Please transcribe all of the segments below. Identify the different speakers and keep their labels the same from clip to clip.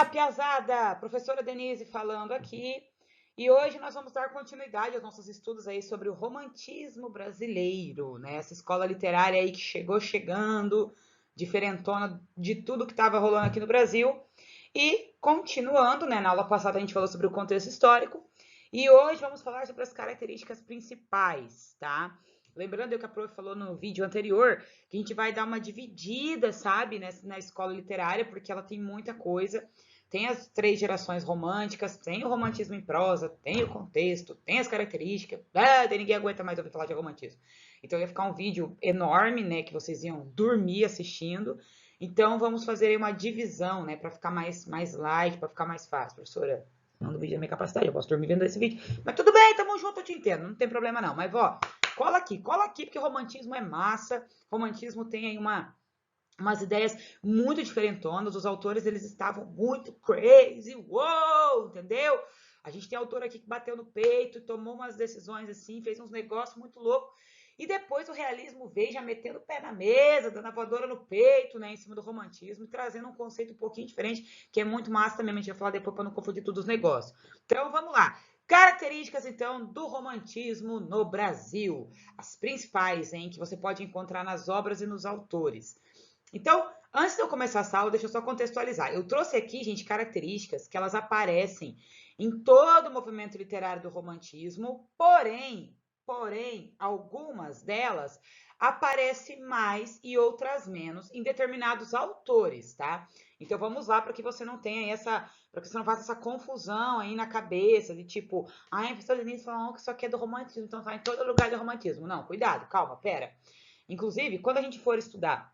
Speaker 1: piazada! Professora Denise falando aqui. E hoje nós vamos dar continuidade aos nossos estudos aí sobre o romantismo brasileiro, né? Essa escola literária aí que chegou chegando, diferentona de tudo que estava rolando aqui no Brasil. E continuando, né? Na aula passada a gente falou sobre o contexto histórico. E hoje vamos falar sobre as características principais, tá? Lembrando que a prof falou no vídeo anterior que a gente vai dar uma dividida, sabe, na escola literária, porque ela tem muita coisa. Tem as 3 gerações românticas, tem o romantismo em prosa, tem o contexto, tem as características. Ninguém aguenta mais ouvir falar de romantismo. Então ia ficar um vídeo enorme, né, que vocês iam dormir assistindo. Então vamos fazer uma divisão, né, para ficar mais light, para ficar mais fácil, professora. Não duvide da minha capacidade, eu posso dormir vendo esse vídeo. Mas tudo bem, tamo junto, eu te entendo, não tem problema não. Mas, ó, cola aqui, porque romantismo é massa. Romantismo tem aí umas ideias muito diferentonas. Os autores, eles estavam muito crazy, uou, entendeu? A gente tem autor aqui que bateu no peito, tomou umas decisões assim, fez uns negócios muito loucos. E depois o realismo veio já metendo o pé na mesa, dando a voadora no peito, né, em cima do romantismo, e trazendo um conceito um pouquinho diferente, que é muito massa também, a gente vai falar depois para não confundir todos os negócios. Então, vamos lá. Características, então, do romantismo no Brasil. As principais, hein, que você pode encontrar nas obras e nos autores. Então, antes de eu começar essa aula, deixa eu só contextualizar. Eu trouxe aqui, gente, características que elas aparecem em todo o movimento literário do romantismo, porém, algumas delas aparecem mais e outras menos em determinados autores, tá? Então vamos lá para que você não tenha essa, para que você não faça essa confusão aí na cabeça de tipo, a professora Denise falou que isso aqui é do romantismo, então tá em todo lugar do romantismo. Não, cuidado, calma, pera. Inclusive, quando a gente for estudar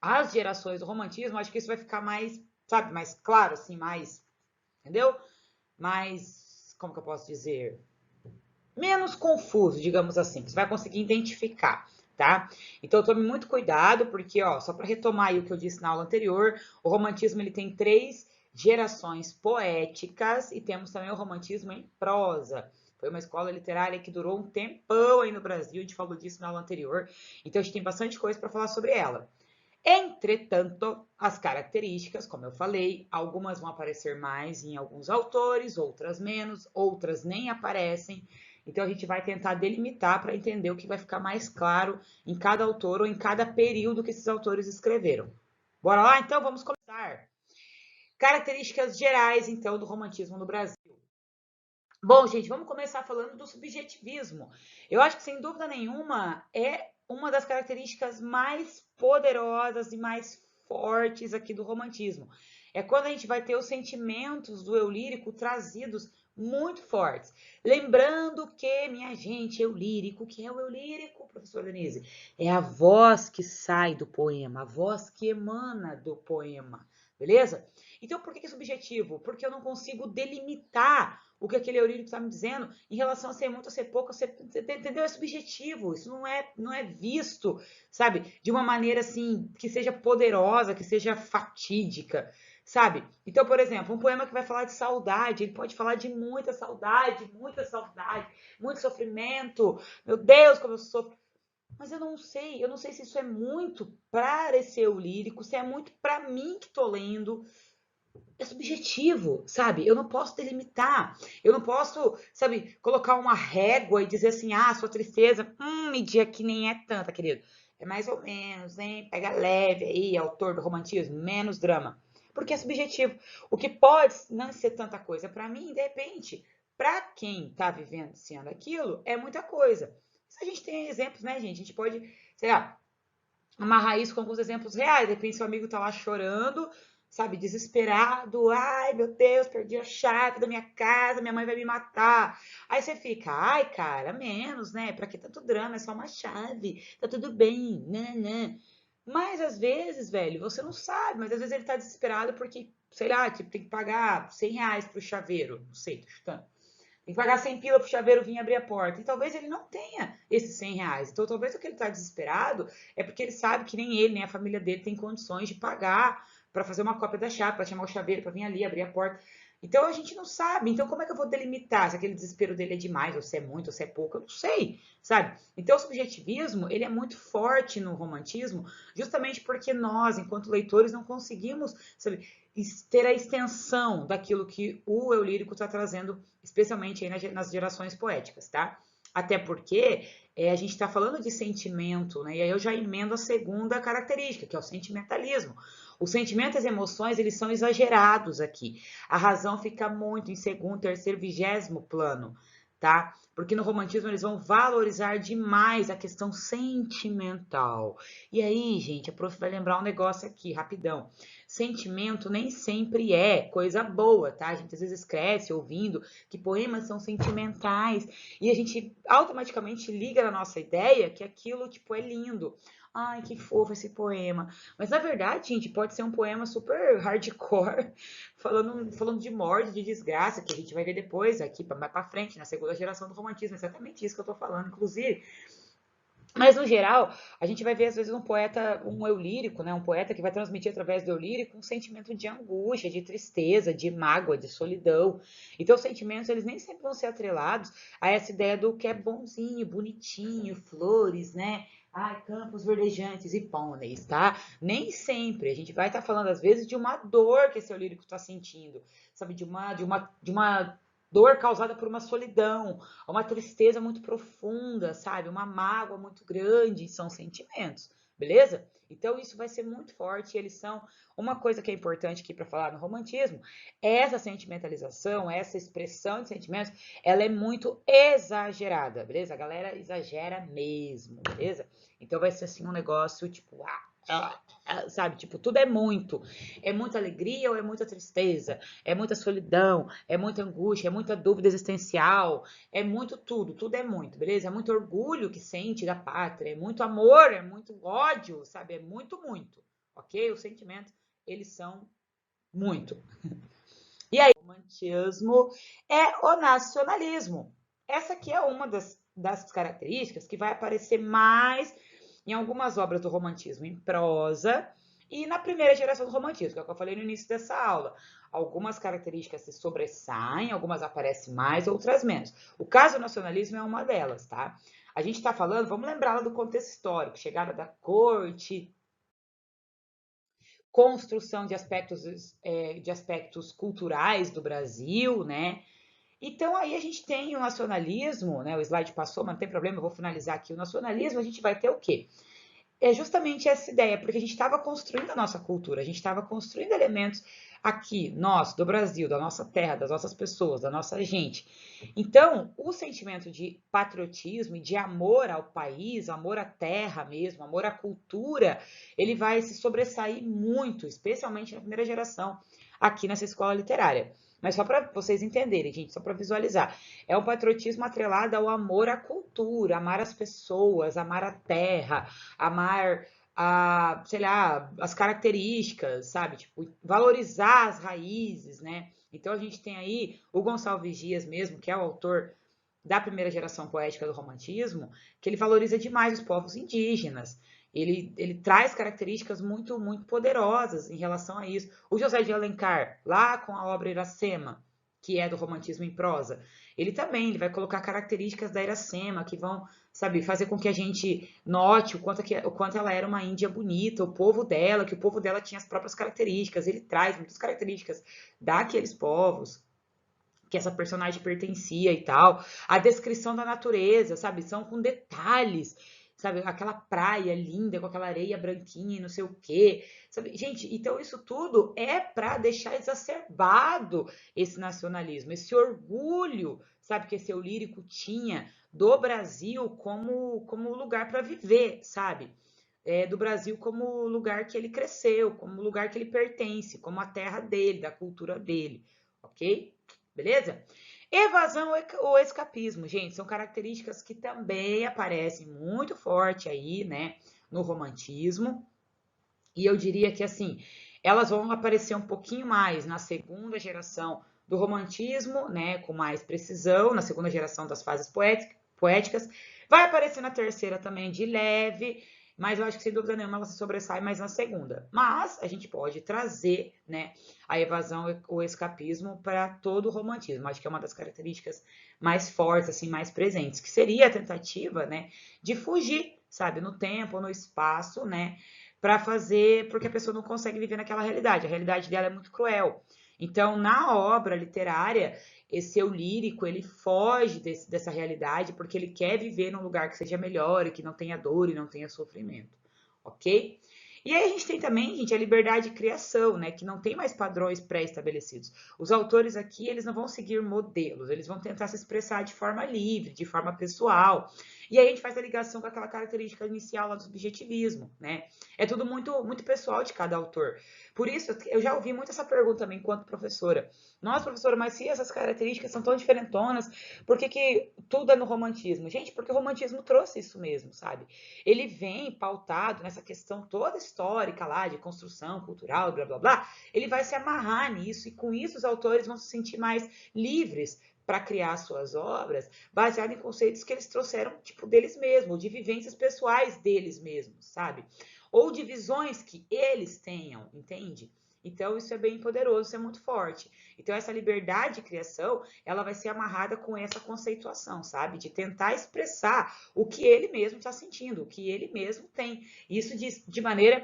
Speaker 1: as gerações do romantismo, acho que isso vai ficar mais, sabe, mais claro, assim, mais, entendeu? Mais, como que eu posso dizer? Menos confuso, digamos assim, que você vai conseguir identificar, tá? Então tome muito cuidado, porque, ó, só para retomar aí o que eu disse na aula anterior, o romantismo ele tem 3 gerações poéticas e temos também o romantismo em prosa. Foi uma escola literária que durou um tempão aí no Brasil, a gente falou disso na aula anterior, então a gente tem bastante coisa para falar sobre ela. Entretanto, as características, como eu falei, algumas vão aparecer mais em alguns autores, outras menos, outras nem aparecem. Então, a gente vai tentar delimitar para entender o que vai ficar mais claro em cada autor ou em cada período que esses autores escreveram. Bora lá, então? Vamos começar. Características gerais, então, do romantismo no Brasil. Bom, gente, vamos começar falando do subjetivismo. Eu acho que, sem dúvida nenhuma, é uma das características mais poderosas e mais fortes aqui do romantismo. É quando a gente vai ter os sentimentos do eu lírico trazidos muito fortes. Lembrando que, minha gente, eu lírico, o que é o eu lírico, professor Denise? É a voz que sai do poema, a voz que emana do poema, beleza? Então, por que é subjetivo? Porque eu não consigo delimitar o que aquele eu lírico está me dizendo em relação a ser muito, a ser pouco, a ser, entendeu? É subjetivo, isso não é visto, sabe? De uma maneira assim, que seja poderosa, que seja fatídica, sabe? Então, por exemplo, um poema que vai falar de saudade, ele pode falar de muita saudade, muito sofrimento, meu Deus, como eu sofro. Mas eu não sei se isso é muito para esse eu lírico, se é muito para mim que tô lendo, é subjetivo, sabe? Eu não posso delimitar. Eu não posso, sabe, colocar uma régua e dizer assim, ah, sua tristeza, medir aqui nem é tanta, querido. É mais ou menos, hein? Pega leve aí, autor do romantismo, menos drama. Porque é subjetivo. O que pode não ser tanta coisa para mim, de repente, para quem tá vivenciando aquilo, é muita coisa. Se a gente tem exemplos, né, gente? A gente pode, sei lá, amarrar isso com alguns exemplos reais. De repente, seu amigo tá lá chorando, sabe, desesperado. Ai, meu Deus, perdi a chave da minha casa, minha mãe vai me matar. Aí você fica, ai, cara, menos, né? Pra que tanto drama? É só uma chave, tá tudo bem, né? Mas às vezes, velho, você não sabe, mas às vezes ele tá desesperado porque, sei lá, tipo, tem que pagar R$ 100 pro chaveiro. Não sei, tô chutando. Tem que pagar 100 pila pro chaveiro vir abrir a porta. E talvez ele não tenha esses R$ 100. Então, talvez o que ele tá desesperado é porque ele sabe que nem ele, nem a família dele tem condições de pagar para fazer uma cópia da chave, para chamar o chaveiro para vir ali abrir a porta. Então a gente não sabe. Então como é que eu vou delimitar se aquele desespero dele é demais, ou se é muito, ou se é pouco? Eu não sei, sabe? Então o subjetivismo, ele é muito forte no romantismo, justamente porque nós, enquanto leitores, não conseguimos, sabe, ter a extensão daquilo que o eu lírico está trazendo, especialmente aí nas gerações poéticas, tá? Até porque a gente está falando de sentimento, né? E aí eu já emendo a segunda característica, que é o sentimentalismo. O sentimento e as emoções, eles são exagerados aqui. A razão fica muito em segundo, terceiro, vigésimo plano, tá? Porque no romantismo eles vão valorizar demais a questão sentimental. E aí, gente, a prof vai lembrar um negócio aqui, rapidão. Sentimento nem sempre é coisa boa, tá? A gente às vezes cresce ouvindo que poemas são sentimentais e a gente automaticamente liga na nossa ideia que aquilo, tipo, é lindo. Ai, que fofo esse poema. Mas na verdade, gente, pode ser um poema super hardcore, falando de morte, de desgraça, que a gente vai ver depois aqui, mais pra frente, na segunda geração do romantismo. É exatamente isso que eu tô falando, inclusive. Mas, no geral, a gente vai ver, às vezes, um poeta, um eu lírico, né? Um poeta que vai transmitir através do eu lírico um sentimento de angústia, de tristeza, de mágoa, de solidão. Então, os sentimentos, eles nem sempre vão ser atrelados a essa ideia do que é bonzinho, bonitinho, flores, né? Ai, campos verdejantes e pôneis, tá? Nem sempre. A gente vai estar falando, às vezes, de uma dor que esse eu lírico está sentindo, sabe? De uma dor causada por uma solidão, uma tristeza muito profunda, sabe? Uma mágoa muito grande, são sentimentos, beleza? Então isso vai ser muito forte, eles são uma coisa que é importante aqui para falar no romantismo, essa sentimentalização, essa expressão de sentimentos, ela é muito exagerada, beleza? A galera exagera mesmo, beleza? Então vai ser assim um negócio tipo, sabe? Tipo, tudo é muito. É muita alegria ou é muita tristeza? É muita solidão, é muita angústia, é muita dúvida existencial, é muito tudo, tudo é muito, beleza? É muito orgulho que sente da pátria, é muito amor, é muito ódio, sabe? É muito, muito, ok? Os sentimentos, eles são muito. E aí, o romantismo é o nacionalismo. Essa aqui é uma das características que vai aparecer mais em algumas obras do romantismo em prosa e na primeira geração do romantismo, que é o que eu falei no início dessa aula. Algumas características se sobressaem, algumas aparecem mais, outras menos. O caso do nacionalismo é uma delas, tá? A gente está falando, vamos lembrar do contexto histórico, chegada da corte, construção de aspectos culturais do Brasil, né? Então aí a gente tem o nacionalismo, né? O slide passou, mas não tem problema, eu vou finalizar aqui. O nacionalismo a gente vai ter o quê? É justamente essa ideia, porque a gente estava construindo a nossa cultura, a gente estava construindo elementos aqui, nós, do Brasil, da nossa terra, das nossas pessoas, da nossa gente. Então, o sentimento de patriotismo e de amor ao país, amor à terra mesmo, amor à cultura, ele vai se sobressair muito, especialmente na primeira geração, aqui nessa escola literária. Mas só para vocês entenderem, gente, só para visualizar. É um patriotismo atrelado ao amor à cultura, amar as pessoas, amar a terra, amar sei lá, as características, sabe? Tipo, valorizar as raízes, né? Então a gente tem aí o Gonçalves Dias mesmo, que é o autor da primeira geração poética do romantismo, que ele valoriza demais os povos indígenas. Ele traz características muito, muito poderosas em relação a isso. O José de Alencar, lá com a obra Iracema, que é do romantismo em prosa, ele vai colocar características da Iracema que vão, sabe, fazer com que a gente note o quanto ela era uma Índia bonita, o povo dela, que o povo dela tinha as próprias características. Ele traz muitas características daqueles povos que essa personagem pertencia e tal. A descrição da natureza, sabe? São com detalhes, sabe? Aquela praia linda com aquela areia branquinha e não sei o quê, sabe? Gente, então isso tudo é para deixar exacerbado esse nacionalismo, esse orgulho, sabe? Que esse eu lírico tinha do Brasil como lugar para viver, sabe? Do Brasil como lugar que ele cresceu, como lugar que ele pertence, como a terra dele, da cultura dele, ok? Beleza? Evasão ou escapismo, gente, são características que também aparecem muito forte aí, né, no romantismo. E eu diria que, assim, elas vão aparecer um pouquinho mais na segunda geração do romantismo, né, com mais precisão, na segunda geração das fases poéticas. Vai aparecer na terceira também de leve, mas eu acho que sem dúvida nenhuma ela se sobressai mais na segunda. Mas a gente pode trazer, né, a evasão, o escapismo para todo o romantismo. Acho que é uma das características mais fortes, assim, mais presentes, que seria a tentativa, né, de fugir, sabe, no tempo, no espaço, né, para fazer, porque a pessoa não consegue viver naquela realidade. A realidade dela é muito cruel. Então, na obra literária, esse eu lírico, ele foge dessa realidade porque ele quer viver num lugar que seja melhor e que não tenha dor e não tenha sofrimento, ok? E aí a gente tem também, gente, a liberdade de criação, né, que não tem mais padrões pré-estabelecidos. Os autores aqui, eles não vão seguir modelos, eles vão tentar se expressar de forma livre, de forma pessoal. E aí a gente faz a ligação com aquela característica inicial lá do subjetivismo, né? É tudo muito, muito pessoal de cada autor. Por isso, eu já ouvi muito essa pergunta também enquanto professora. Nossa, professora, mas se essas características são tão diferentonas, por que tudo é no romantismo? Gente, porque o romantismo trouxe isso mesmo, sabe? Ele vem pautado nessa questão toda histórica lá, de construção cultural, blá, blá, blá. Ele vai se amarrar nisso e com isso os autores vão se sentir mais livres para criar suas obras, baseado em conceitos que eles trouxeram, tipo, deles mesmos, de vivências pessoais deles mesmos, sabe? Ou de visões que eles tenham, entende? Então, isso é bem poderoso, isso é muito forte. Então, essa liberdade de criação, ela vai ser amarrada com essa conceituação, sabe? De tentar expressar o que ele mesmo está sentindo, o que ele mesmo tem. Isso de maneira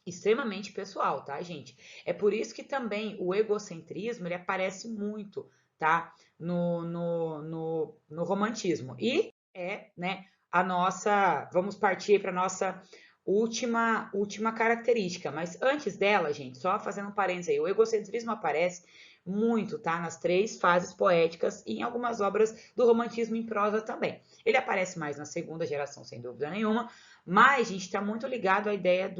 Speaker 1: extremamente pessoal, tá, gente? É por isso que também o egocentrismo, ele aparece muito, tá? No romantismo. E é, né, a nossa... Vamos partir para a nossa última característica. Mas antes dela, gente, só fazendo um parênteses aí, o egocentrismo aparece muito, tá? Nas três fases poéticas e em algumas obras do romantismo em prosa também. Ele aparece mais na segunda geração, sem dúvida nenhuma, mas, gente, tá muito ligado à ideia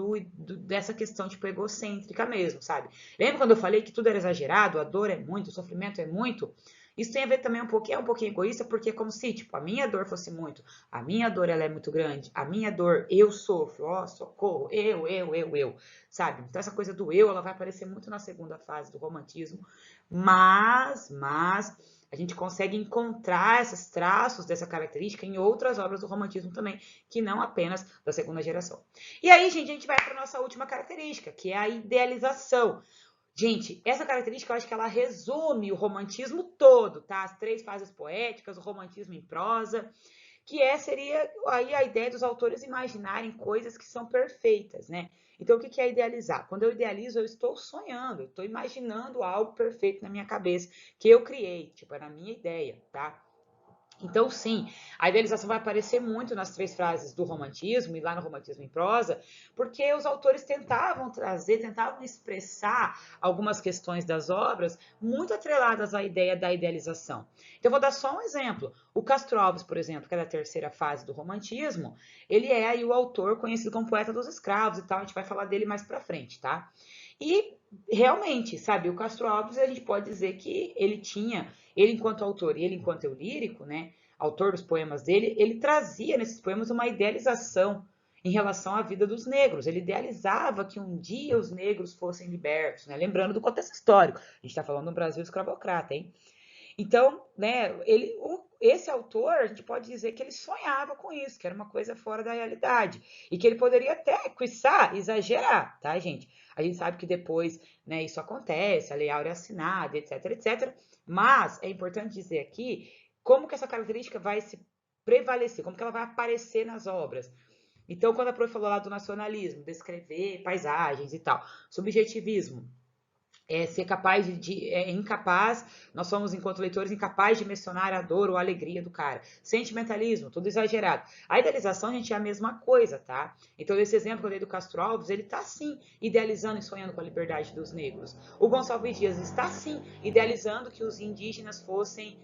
Speaker 1: dessa questão, tipo, egocêntrica mesmo, sabe? Lembra quando eu falei que tudo era exagerado, a dor é muito, o sofrimento é muito? Isso tem a ver também é um pouquinho egoísta, porque é como se, tipo, a minha dor fosse muito, a minha dor, ela é muito grande, a minha dor, eu sofro, ó, socorro, sabe? Então, essa coisa do eu, ela vai aparecer muito na segunda fase do romantismo, mas a gente consegue encontrar esses traços dessa característica em outras obras do romantismo também, que não apenas da segunda geração. E aí, gente, a gente vai para a nossa última característica, que é a idealização. Gente, essa característica eu acho que ela resume o romantismo todo, tá? As três fases poéticas, o romantismo em prosa, que seria aí a ideia dos autores imaginarem coisas que são perfeitas, né? Então, o que é idealizar? Quando eu idealizo, eu estou sonhando, eu estou imaginando algo perfeito na minha cabeça, que eu criei, tipo, era a minha ideia, tá? Então, sim, a idealização vai aparecer muito nas três frases do romantismo e lá no romantismo em prosa, porque os autores tentavam expressar algumas questões das obras muito atreladas à ideia da idealização. Então, eu vou dar só um exemplo. O Castro Alves, por exemplo, que é da terceira fase do romantismo, ele é aí o autor conhecido como poeta dos escravos e tal, a gente vai falar dele mais pra frente, tá? E realmente, sabe, o Castro Alves, a gente pode dizer que ele enquanto autor e ele enquanto eu lírico, né, autor dos poemas dele, ele trazia nesses poemas uma idealização em relação à vida dos negros. Ele idealizava que um dia os negros fossem libertos, né? Lembrando do contexto histórico. A gente está falando do Brasil escravocrata, hein? Então, né, esse autor, a gente pode dizer que ele sonhava com isso, que era uma coisa fora da realidade. E que ele poderia até, quiçá, exagerar, tá, gente? A gente sabe que depois, né, isso acontece, a Lei Áurea é assinada, etc, etc. Mas é importante dizer aqui como que essa característica vai se prevalecer, como que ela vai aparecer nas obras. Então, quando a prof falou lá do nacionalismo, descrever paisagens e tal, subjetivismo, ser capaz incapaz, nós somos, enquanto leitores, incapazes de mencionar a dor ou a alegria do cara. Sentimentalismo, tudo exagerado. A idealização, gente, é a mesma coisa, tá? Então, esse exemplo que eu dei do Castro Alves, ele tá, sim, idealizando e sonhando com a liberdade dos negros. O Gonçalves Dias está, sim, idealizando que os indígenas fossem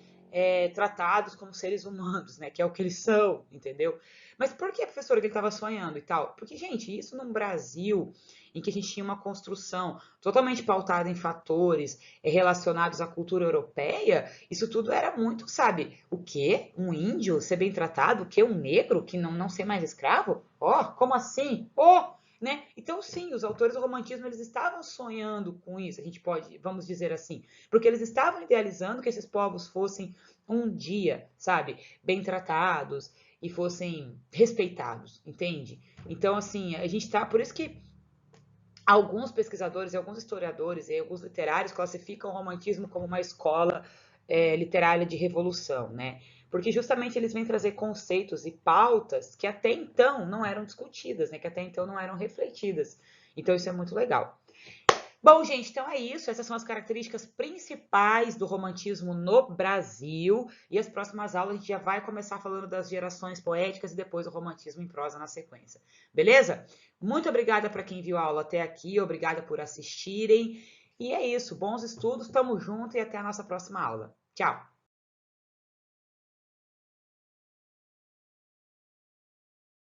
Speaker 1: tratados como seres humanos, né? Que é o que eles são, entendeu? Mas por que, professora, que ele estava sonhando e tal? Porque, gente, isso num Brasil em que a gente tinha uma construção totalmente pautada em fatores relacionados à cultura europeia, isso tudo era muito, sabe, o quê? Um índio ser bem tratado? O quê? Um negro que não ser mais escravo? Ó, como assim? Oh! Né? Então, sim, os autores do romantismo, eles estavam sonhando com isso, a gente pode, vamos dizer assim, porque eles estavam idealizando que esses povos fossem um dia, sabe, bem tratados, e fossem respeitados, entende? Então, assim, a gente tá. Por isso que alguns pesquisadores, alguns historiadores e alguns literários classificam o romantismo como uma escola literária de revolução, né? Porque justamente eles vêm trazer conceitos e pautas que até então não eram discutidas, né? Que até então não eram refletidas. Então isso é muito legal. Bom, gente, então é isso. Essas são as características principais do romantismo no Brasil. E as próximas aulas a gente já vai começar falando das gerações poéticas e depois o romantismo em prosa na sequência. Beleza? Muito obrigada para quem viu a aula até aqui. Obrigada por assistirem. E é isso. Bons estudos, tamo junto e até a nossa próxima aula. Tchau!